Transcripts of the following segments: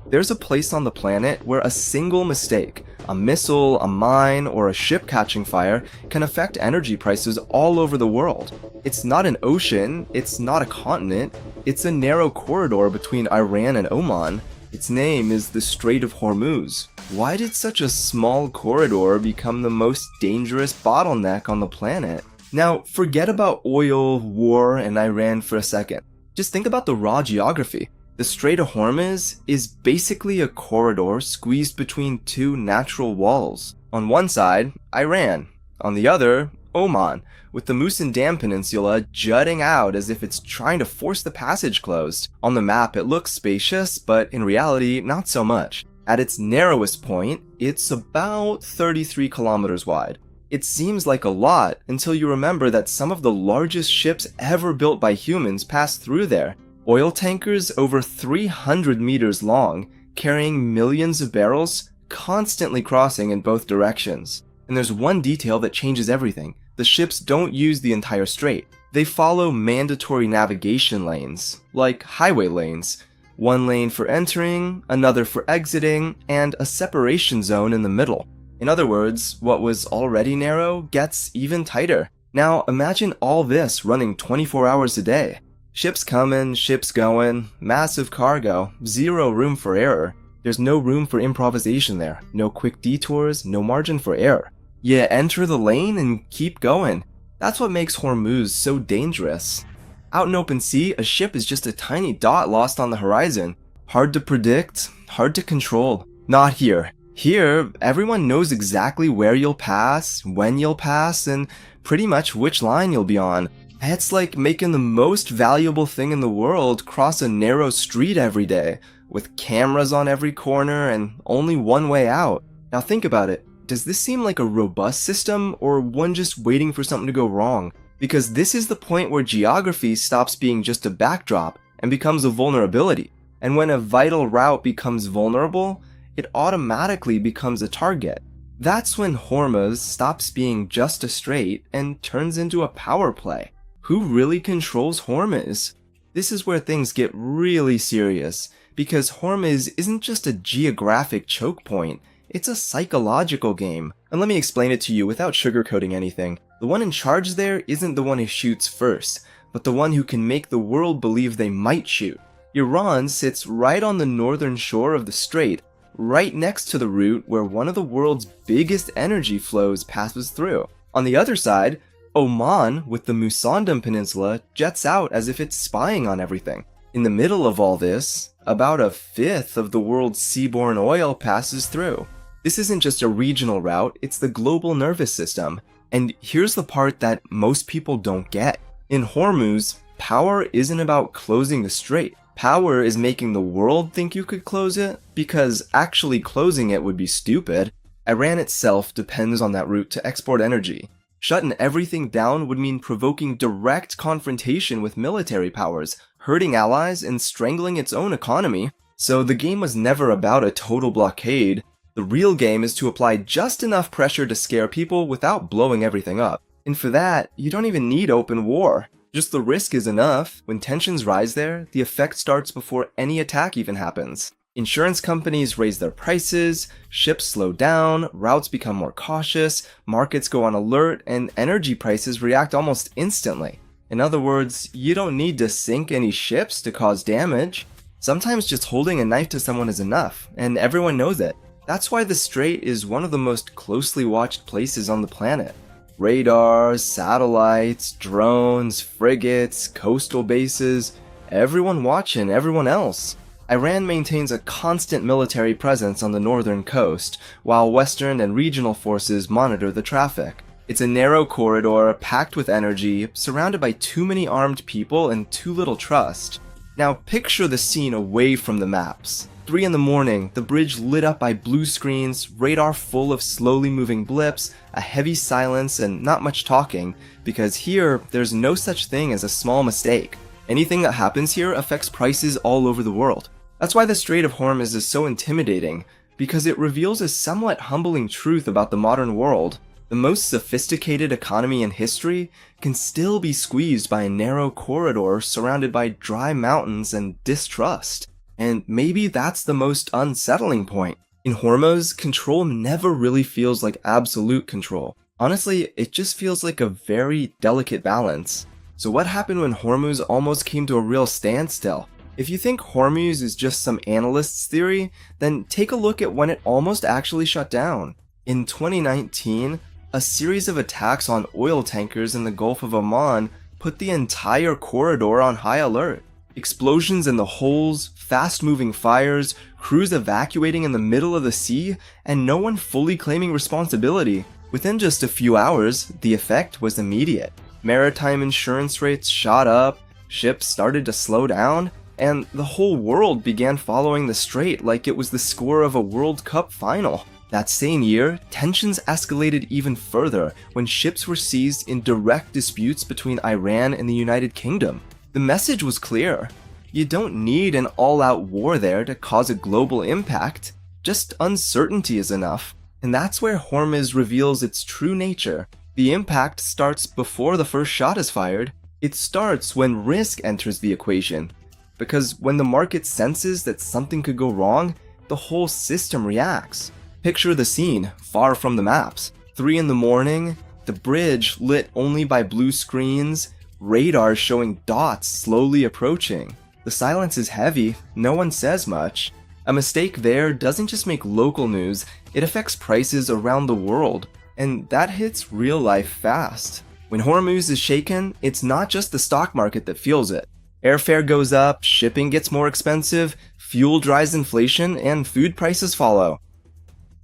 There's a place on the planet where a single mistake, a missile, a mine, or a ship catching fire can affect energy prices all over the world. It's not an ocean, it's not a continent, it's a narrow corridor between Iran and Oman. Its name is the Strait of Hormuz. Why did such a small corridor become the most dangerous bottleneck on the planet? Now, forget about oil, war, and Iran for a second. Just think about the raw geography. The Strait of Hormuz is basically a corridor squeezed between two natural walls. On one side, Iran. On the other, Oman, with the Musandam Peninsula jutting out as if it's trying to force the passage closed. On the map, it looks spacious, but in reality, not so much. At its narrowest point, it's about 33 kilometers wide. It seems like a lot until you remember that some of the largest ships ever built by humans passed through there. Oil tankers over 300 meters long, carrying millions of barrels, constantly crossing in both directions. And there's one detail that changes everything. The ships don't use the entire strait. They follow mandatory navigation lanes, like highway lanes. One lane for entering, another for exiting, and a separation zone in the middle. In other words, what was already narrow gets even tighter. Now imagine all this running 24 hours a day. Ships coming, ships going, massive cargo, zero room for error. There's no room for improvisation there, no quick detours, no margin for error. You enter the lane and keep going. That's what makes Hormuz so dangerous. Out in open sea, a ship is just a tiny dot lost on the horizon. Hard to predict, hard to control. Not here. Here, everyone knows exactly where you'll pass, when you'll pass, and pretty much which line you'll be on. It's like making the most valuable thing in the world cross a narrow street every day, with cameras on every corner and only one way out. Now think about it. Does this seem like a robust system, or one just waiting for something to go wrong? Because this is the point where geography stops being just a backdrop and becomes a vulnerability. And when a vital route becomes vulnerable, it automatically becomes a target. That's when Hormuz stops being just a strait and turns into a power play. Who really controls Hormuz? This is where things get really serious, because Hormuz isn't just a geographic choke point, it's a psychological game. And let me explain it to you without sugarcoating anything. The one in charge there isn't the one who shoots first, but the one who can make the world believe they might shoot. Iran sits right on the northern shore of the strait, right next to the route where one of the world's biggest energy flows passes through. On the other side, Oman, with the Musandam Peninsula, jets out as if it's spying on everything. In the middle of all this, about a fifth of the world's seaborne oil passes through. This isn't just a regional route, it's the global nervous system. And here's the part that most people don't get. In Hormuz, power isn't about closing the strait. Power is making the world think you could close it, because actually closing it would be stupid. Iran itself depends on that route to export energy. Shutting everything down would mean provoking direct confrontation with military powers, hurting allies, and strangling its own economy. So the game was never about a total blockade. The real game is to apply just enough pressure to scare people without blowing everything up. And for that, you don't even need open war. Just the risk is enough. When tensions rise there, the effect starts before any attack even happens. Insurance companies raise their prices, ships slow down, routes become more cautious, markets go on alert, and energy prices react almost instantly. In other words, you don't need to sink any ships to cause damage. Sometimes just holding a knife to someone is enough, and everyone knows it. That's why the Strait is one of the most closely watched places on the planet. Radars, satellites, drones, frigates, coastal bases, everyone watching everyone else. Iran maintains a constant military presence on the northern coast, while Western and regional forces monitor the traffic. It's a narrow corridor, packed with energy, surrounded by too many armed people and too little trust. Now picture the scene away from the maps. 3 in the morning, the bridge lit up by blue screens, radar full of slowly moving blips, a heavy silence, and not much talking, because here, there's no such thing as a small mistake. Anything that happens here affects prices all over the world. That's why the Strait of Hormuz is so intimidating, because it reveals a somewhat humbling truth about the modern world. The most sophisticated economy in history can still be squeezed by a narrow corridor surrounded by dry mountains and distrust. And maybe that's the most unsettling point. In Hormuz, control never really feels like absolute control. Honestly, it just feels like a very delicate balance. So what happened when Hormuz almost came to a real standstill? If you think Hormuz is just some analyst's theory, then take a look at when it almost actually shut down. In 2019, a series of attacks on oil tankers in the Gulf of Oman put the entire corridor on high alert. Explosions in the holes, fast-moving fires, crews evacuating in the middle of the sea, and no one fully claiming responsibility. Within just a few hours, the effect was immediate. Maritime insurance rates shot up, ships started to slow down, and the whole world began following the strait like it was the score of a World Cup final. That same year, tensions escalated even further when ships were seized in direct disputes between Iran and the United Kingdom. The message was clear. You don't need an all-out war there to cause a global impact. Just uncertainty is enough. And that's where Hormuz reveals its true nature. The impact starts before the first shot is fired. It starts when risk enters the equation. Because when the market senses that something could go wrong, the whole system reacts. Picture the scene, far from the maps. 3 in the morning, the bridge lit only by blue screens, radar showing dots slowly approaching. The silence is heavy, no one says much. A mistake there doesn't just make local news, it affects prices around the world. And that hits real life fast. When Hormuz is shaken, it's not just the stock market that feels it. Airfare goes up, shipping gets more expensive, fuel drives inflation, and food prices follow.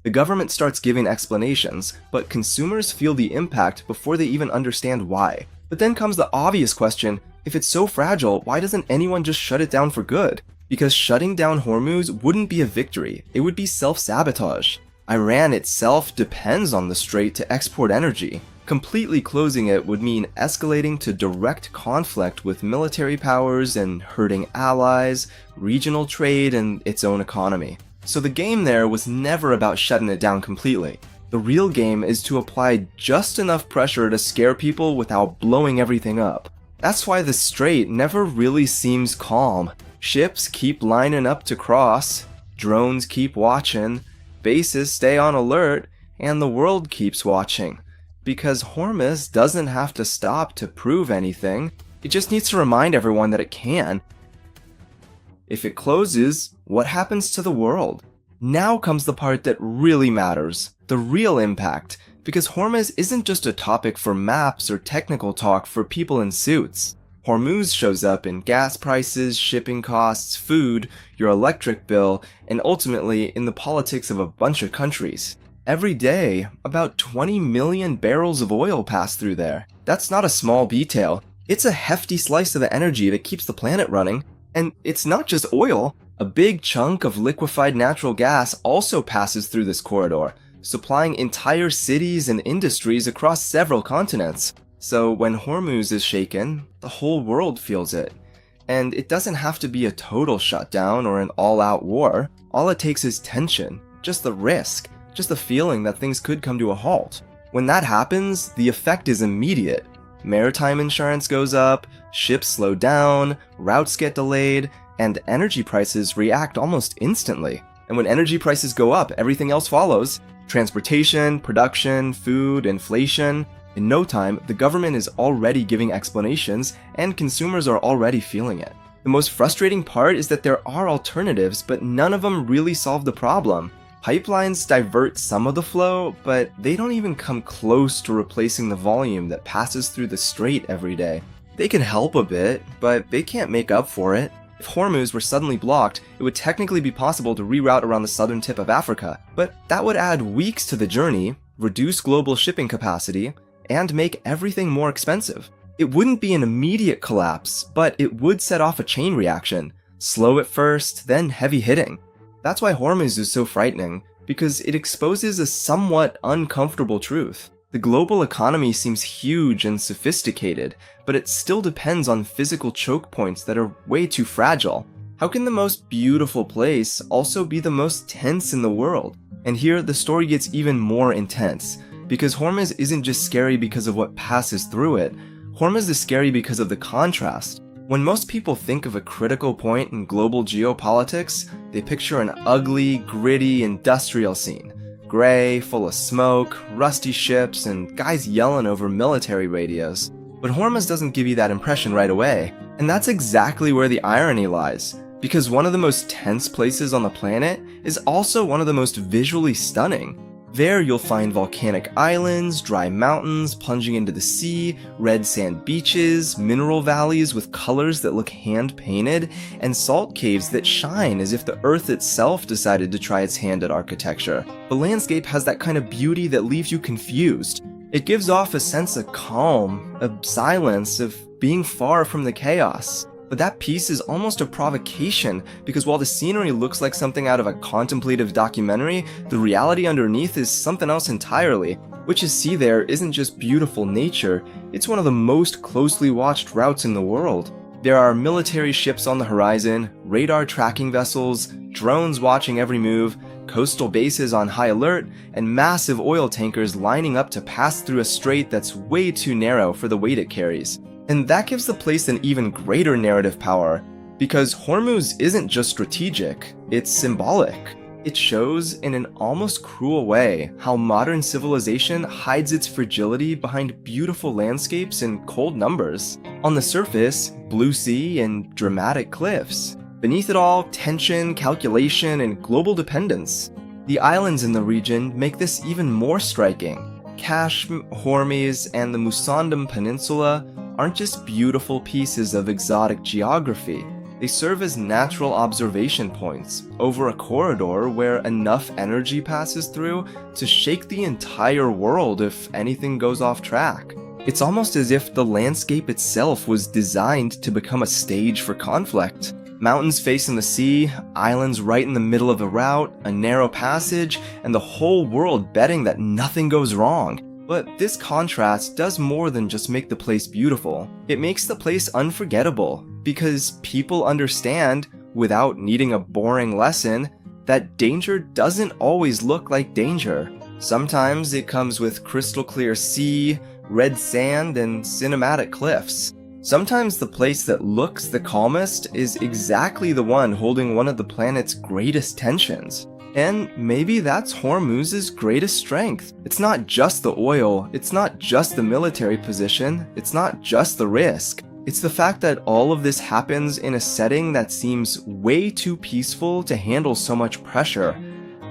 The government starts giving explanations, but consumers feel the impact before they even understand why. But then comes the obvious question, if it's so fragile, why doesn't anyone just shut it down for good? Because shutting down Hormuz wouldn't be a victory, it would be self-sabotage. Iran itself depends on the strait to export energy. Completely closing it would mean escalating to direct conflict with military powers and hurting allies, regional trade, and its own economy. So the game there was never about shutting it down completely. The real game is to apply just enough pressure to scare people without blowing everything up. That's why the strait never really seems calm. Ships keep lining up to cross, drones keep watching, bases stay on alert, and the world keeps watching. Because Hormuz doesn't have to stop to prove anything, it just needs to remind everyone that it can. If it closes, what happens to the world? Now comes the part that really matters, the real impact, because Hormuz isn't just a topic for maps or technical talk for people in suits. Hormuz shows up in gas prices, shipping costs, food, your electric bill, and ultimately in the politics of a bunch of countries. Every day, about 20 million barrels of oil pass through there. That's not a small detail. It's a hefty slice of the energy that keeps the planet running. And it's not just oil. A big chunk of liquefied natural gas also passes through this corridor, supplying entire cities and industries across several continents. So when Hormuz is shaken, the whole world feels it. And it doesn't have to be a total shutdown or an all-out war. All it takes is tension, just the risk, just the feeling that things could come to a halt. When that happens, the effect is immediate. Maritime insurance goes up, ships slow down, routes get delayed, and energy prices react almost instantly. And when energy prices go up, everything else follows. Transportation, production, food, inflation. In no time, the government is already giving explanations, and consumers are already feeling it. The most frustrating part is that there are alternatives, but none of them really solve the problem. Pipelines divert some of the flow, but they don't even come close to replacing the volume that passes through the strait every day. They can help a bit, but they can't make up for it. If Hormuz were suddenly blocked, it would technically be possible to reroute around the southern tip of Africa, but that would add weeks to the journey, reduce global shipping capacity, and make everything more expensive. It wouldn't be an immediate collapse, but it would set off a chain reaction, slow at first, then heavy hitting. That's why Hormuz is so frightening, because it exposes a somewhat uncomfortable truth. The global economy seems huge and sophisticated, but it still depends on physical choke points that are way too fragile. How can the most beautiful place also be the most tense in the world? And here, the story gets even more intense, because Hormuz isn't just scary because of what passes through it. Hormuz is scary because of the contrast. When most people think of a critical point in global geopolitics, they picture an ugly, gritty, industrial scene. Gray, full of smoke, rusty ships, and guys yelling over military radios. But Hormuz doesn't give you that impression right away. And that's exactly where the irony lies. Because one of the most tense places on the planet is also one of the most visually stunning. There you'll find volcanic islands, dry mountains plunging into the sea, red sand beaches, mineral valleys with colors that look hand-painted, and salt caves that shine as if the earth itself decided to try its hand at architecture. The landscape has that kind of beauty that leaves you confused. It gives off a sense of calm, of silence, of being far from the chaos. But that piece is almost a provocation, because while the scenery looks like something out of a contemplative documentary, the reality underneath is something else entirely. What you see there isn't just beautiful nature, it's one of the most closely watched routes in the world. There are military ships on the horizon, radar tracking vessels, drones watching every move, coastal bases on high alert, and massive oil tankers lining up to pass through a strait that's way too narrow for the weight it carries. And that gives the place an even greater narrative power, because Hormuz isn't just strategic, it's symbolic. It shows, in an almost cruel way, how modern civilization hides its fragility behind beautiful landscapes and cold numbers. On the surface, blue sea and dramatic cliffs. Beneath it all, tension, calculation, and global dependence. The islands in the region make this even more striking. Kashm, Hormuz, and the Musandam Peninsula aren't just beautiful pieces of exotic geography. They serve as natural observation points over a corridor where enough energy passes through to shake the entire world if anything goes off track. It's almost as if the landscape itself was designed to become a stage for conflict. Mountains facing the sea, islands right in the middle of the route, a narrow passage, and the whole world betting that nothing goes wrong. But this contrast does more than just make the place beautiful. It makes the place unforgettable, because people understand, without needing a boring lesson, that danger doesn't always look like danger. Sometimes it comes with crystal clear sea, red sand, and cinematic cliffs. Sometimes the place that looks the calmest is exactly the one holding one of the planet's greatest tensions. And maybe that's Hormuz's greatest strength. It's not just the oil, it's not just the military position, it's not just the risk. It's the fact that all of this happens in a setting that seems way too peaceful to handle so much pressure.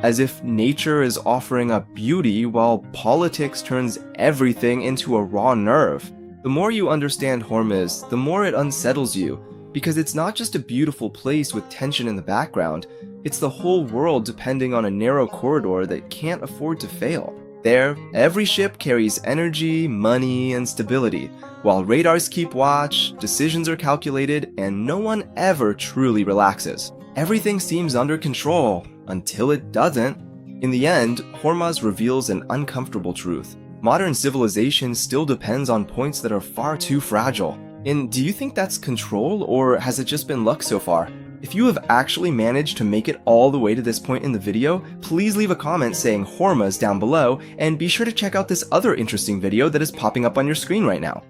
As if nature is offering up beauty while politics turns everything into a raw nerve. The more you understand Hormuz, the more it unsettles you, because it's not just a beautiful place with tension in the background, it's the whole world depending on a narrow corridor that can't afford to fail. There, every ship carries energy, money, and stability, while radars keep watch, decisions are calculated, and no one ever truly relaxes. Everything seems under control, until it doesn't. In the end, Hormuz reveals an uncomfortable truth. Modern civilization still depends on points that are far too fragile. And do you think that's control, or has it just been luck so far? If you have actually managed to make it all the way to this point in the video, please leave a comment saying Hormuz down below, and be sure to check out this other interesting video that is popping up on your screen right now.